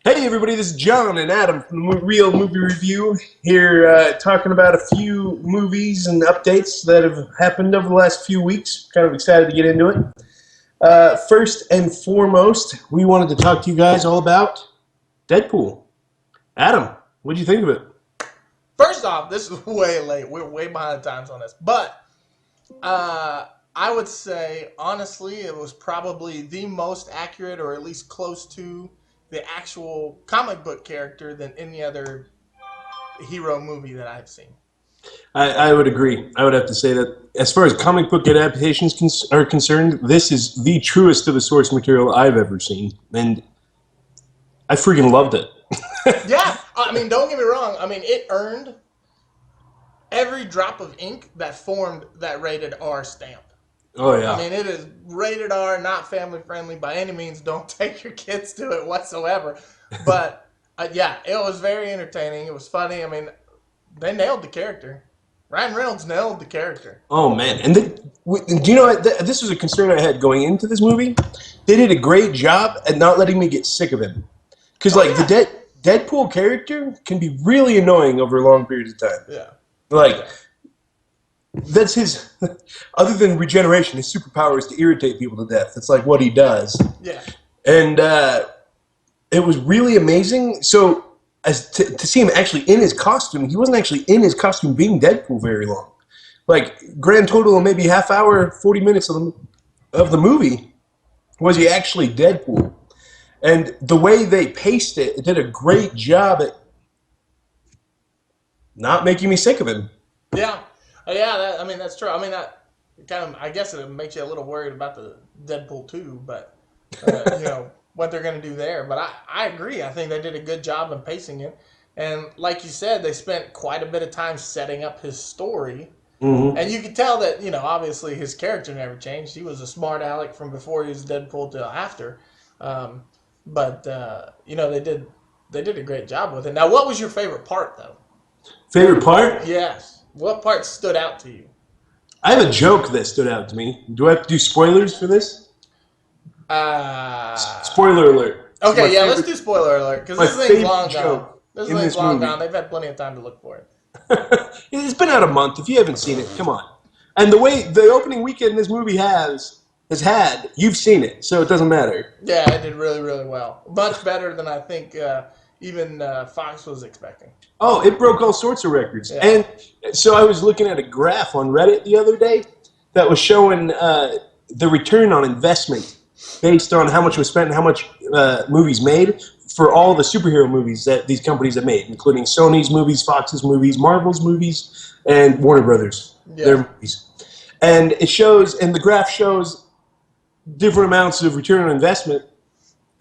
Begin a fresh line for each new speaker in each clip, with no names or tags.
Hey everybody, this is John and Adam from the Real Movie Review here talking about a few movies and updates that have happened over the last few weeks. Kind of excited to get into it. First and foremost, we wanted to talk to you guys all about Deadpool. Adam, what did you think of it?
First off, this is way late. We're way behind the times on this. But I would say, honestly, it was probably the most accurate, or at least close to the actual comic book character than any other hero movie that I've seen.
I would agree. I would have to say that as far as comic book adaptations are concerned, this is the truest to the source material I've ever seen. And I freaking loved it.
Yeah, I mean, don't get me wrong. I mean, it earned every drop of ink that formed that rated R stamp.
Oh, yeah.
I mean, it is rated R, not family friendly by any means. Don't take your kids to it whatsoever. But yeah, it was very entertaining. It was funny. I mean, they nailed the character. Ryan Reynolds nailed the character.
Oh man! And do you know what? This was a concern I had going into this movie. They did a great job at not letting me get sick of him, because
Yeah.
the Deadpool character can be really annoying over long periods of time.
Yeah.
Like that's his. Other than regeneration, his superpower is to irritate people to death. That's like what he does.
Yeah.
And it was really amazing. So as to see him actually in his costume, he wasn't actually in his costume being Deadpool very long. Like grand total of maybe half hour, 40 minutes of the movie was he actually Deadpool. And the way they paced it did a great job at not making me sick of him.
Yeah. Yeah. I mean, that's true. I mean, I guess it makes you a little worried about the Deadpool 2, but, what they're going to do there. But I agree. I think they did a good job in pacing it. And like you said, they spent quite a bit of time setting up his story.
Mm-hmm.
And you could tell that, obviously his character never changed. He was a smart aleck from before he was Deadpool till after. But they did a great job with it. Now, what was your favorite part, though?
Favorite part?
Yes. What part stood out to you?
I have a joke that stood out to me. Do I have to do spoilers for this? Spoiler alert.
Okay, yeah, let's do spoiler alert, because this thing's long gone. This thing's long
movie.
gone. They've had plenty of time to look for it.
It's been out a month. If you haven't seen it, come on. And the way the opening weekend this movie has had, you've seen it, so it doesn't matter.
Yeah, it did really, really well. Much better than I think even Fox was expecting.
Oh, it broke all sorts of records.
Yeah.
And so I was looking at a graph on Reddit the other day that was showing the return on investment based on how much was spent and how much movies made for all the superhero movies that these companies have made, including Sony's movies, Fox's movies, Marvel's movies, and Warner Brothers, their movies. And it shows, and the graph shows different amounts of return on investment.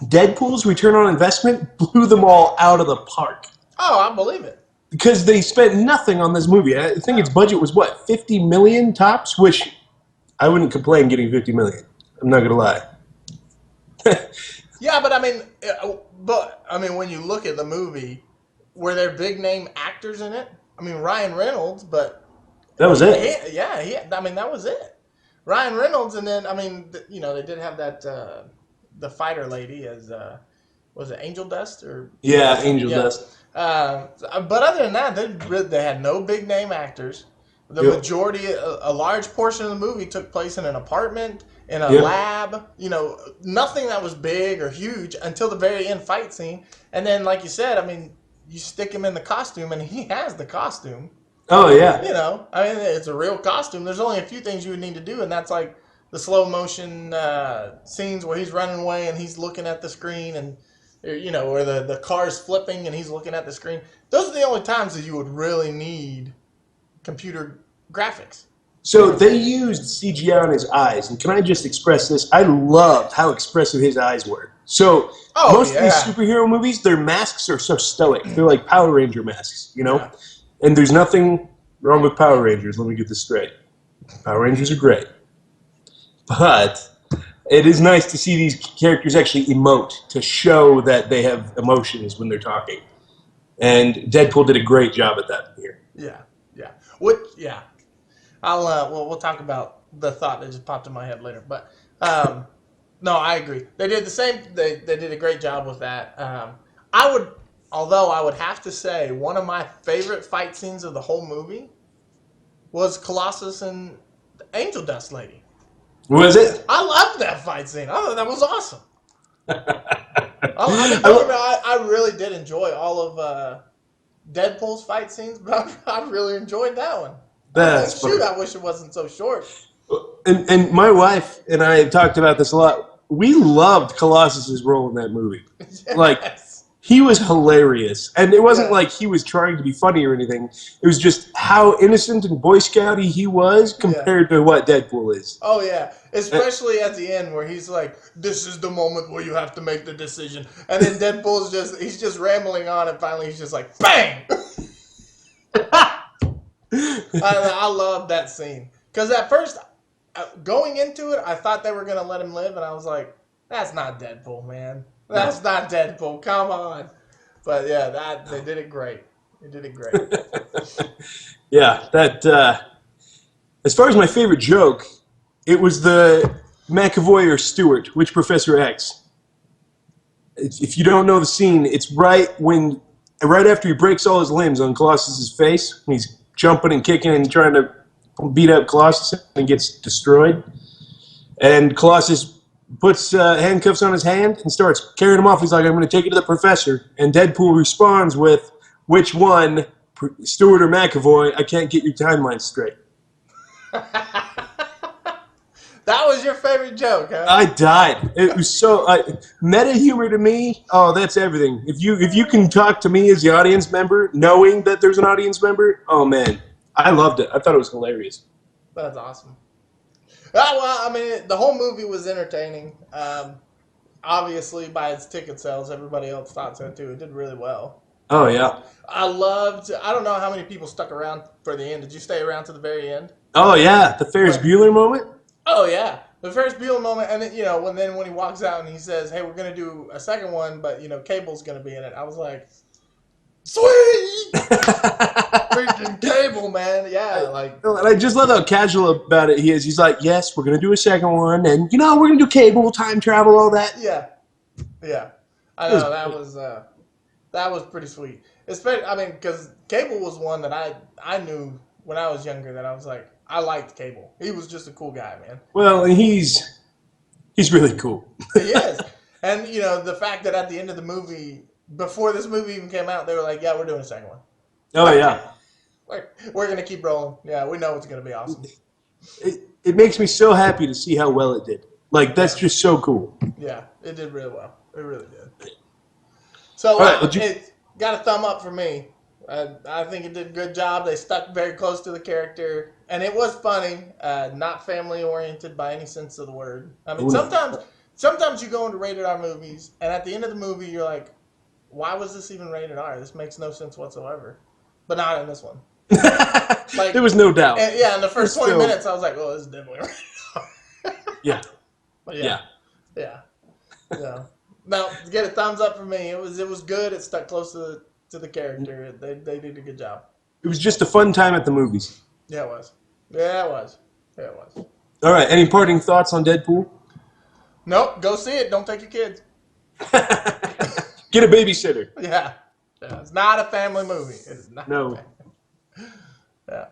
Deadpool's return on investment blew them all out of the park.
Oh, I believe it.
Because they spent nothing on this movie. I think its budget was, what, 50 million tops? Which I wouldn't complain getting 50 million. I'm not going to lie.
Yeah, but I mean, when you look at the movie, were there big name actors in it? I mean, Ryan Reynolds, but
that was it.
I mean, that was it. Ryan Reynolds, and then I mean, they did have that the fighter lady as was it Angel Dust or
Angel Dust.
But other than that, they had no big name actors. The majority, a large portion of the movie took place in an apartment, in a lab. Nothing that was big or huge until the very end fight scene. And then, like you said, I mean, you stick him in the costume, and he has the costume.
Oh, yeah.
I mean, it's a real costume. There's only a few things you would need to do, and that's like the slow motion scenes where he's running away and he's looking at the screen, and or the car's flipping and he's looking at the screen. Those are the only times that you would really need computer graphics.
So they used CGI on his eyes, and can I just express this? I loved how expressive his eyes were. So most of these superhero movies, their masks are so stoic. They're like Power Ranger masks,
Yeah.
And there's nothing wrong with Power Rangers. Let me get this straight. Power Rangers are great. But it is nice to see these characters actually emote to show that they have emotions when they're talking. And Deadpool did a great job at that here.
Yeah. We'll talk about the thought that just popped in my head later. But no, I agree. They did the same. They did a great job with that. Although I would have to say, one of my favorite fight scenes of the whole movie was Colossus and the Angel Dust Lady.
Was it?
I loved that fight scene. I thought that was awesome. I mean, don't get me wrong, I really did enjoy all of Deadpool's fight scenes, but I really enjoyed that one.
That's
shoot, I wish it wasn't so short.
And my wife and I have talked about this a lot. We loved Colossus's role in that movie.
Yes.
Like, he was hilarious. And it wasn't like he was trying to be funny or anything. It was just how innocent and Boy Scouty he was compared to what Deadpool is.
Oh, yeah. Especially at the end where he's like, this is the moment where you have to make the decision. And then Deadpool's he's just rambling on, and finally he's just like, bang! I love that scene. Because at first, going into it, I thought they were going to let him live, and I was like, that's not Deadpool, man. That's not Deadpool. Come on. But yeah, they did it great. They did it great.
Yeah, as far as my favorite joke, it was the McAvoy or Stewart, which Professor X. If you don't know the scene, it's right after he breaks all his limbs on Colossus's face, when he's jumping and kicking and trying to beat up Colossus and gets destroyed. And Colossus puts handcuffs on his hand and starts carrying him off. He's like, I'm going to take you to the professor. And Deadpool responds with, which one, Stewart or McAvoy? I can't get your timeline straight.
That was your favorite joke, huh?
I died. It was so meta humor to me. Oh, that's everything. If you can talk to me as the audience member, knowing that there's an audience member, oh man, I loved it. I thought it was hilarious.
That's awesome. Well, I mean, the whole movie was entertaining. Obviously, by its ticket sales, everybody else thought so too. It did really well.
Oh yeah.
I don't know how many people stuck around for the end. Did you stay around to the very end?
Oh yeah, the Ferris Bueller moment.
Oh yeah, the Ferris Bueller moment, and then when he walks out and he says, "Hey, we're gonna do a second one, but Cable's gonna be in it." I was like, "Sweet, freaking Cable, man!" Yeah,
And I just love how casual about it he is. He's like, "Yes, we're gonna do a second one, and we're gonna do Cable, time travel, all that."
Yeah. I know that was pretty sweet. Especially, because Cable was one that I knew when I was younger that I was like, I liked Cable. He was just a cool guy, man.
Well, and he's really cool.
He is. And, the fact that at the end of the movie, before this movie even came out, they were like, yeah, we're doing a second one.
Oh, yeah.
We're going to keep rolling. Yeah, we know it's going to be awesome.
It makes me so happy to see how well it did. That's just so cool.
Yeah, it did really well. It really did. So, it got a thumb up for me. I think it did a good job. They stuck very close to the character, and it was funny. Not family oriented by any sense of the word. Sometimes you go into rated R movies, and at the end of the movie, you're like, "Why was this even rated R? This makes no sense whatsoever." But not in this one.
There was no doubt.
In the first 20 minutes, I was like, "Oh, this is definitely rated R."
Yeah.
But yeah. Now, to get a thumbs up for me, it was good. It stuck close to the character. They did a good job.
It was just a fun time at the movies.
Yeah, it was. Yeah, it was.
All right. Any parting thoughts on Deadpool?
Nope. Go see it. Don't take your kids.
Get a babysitter.
Yeah. It's not a family movie. It is not.
No.
Yeah.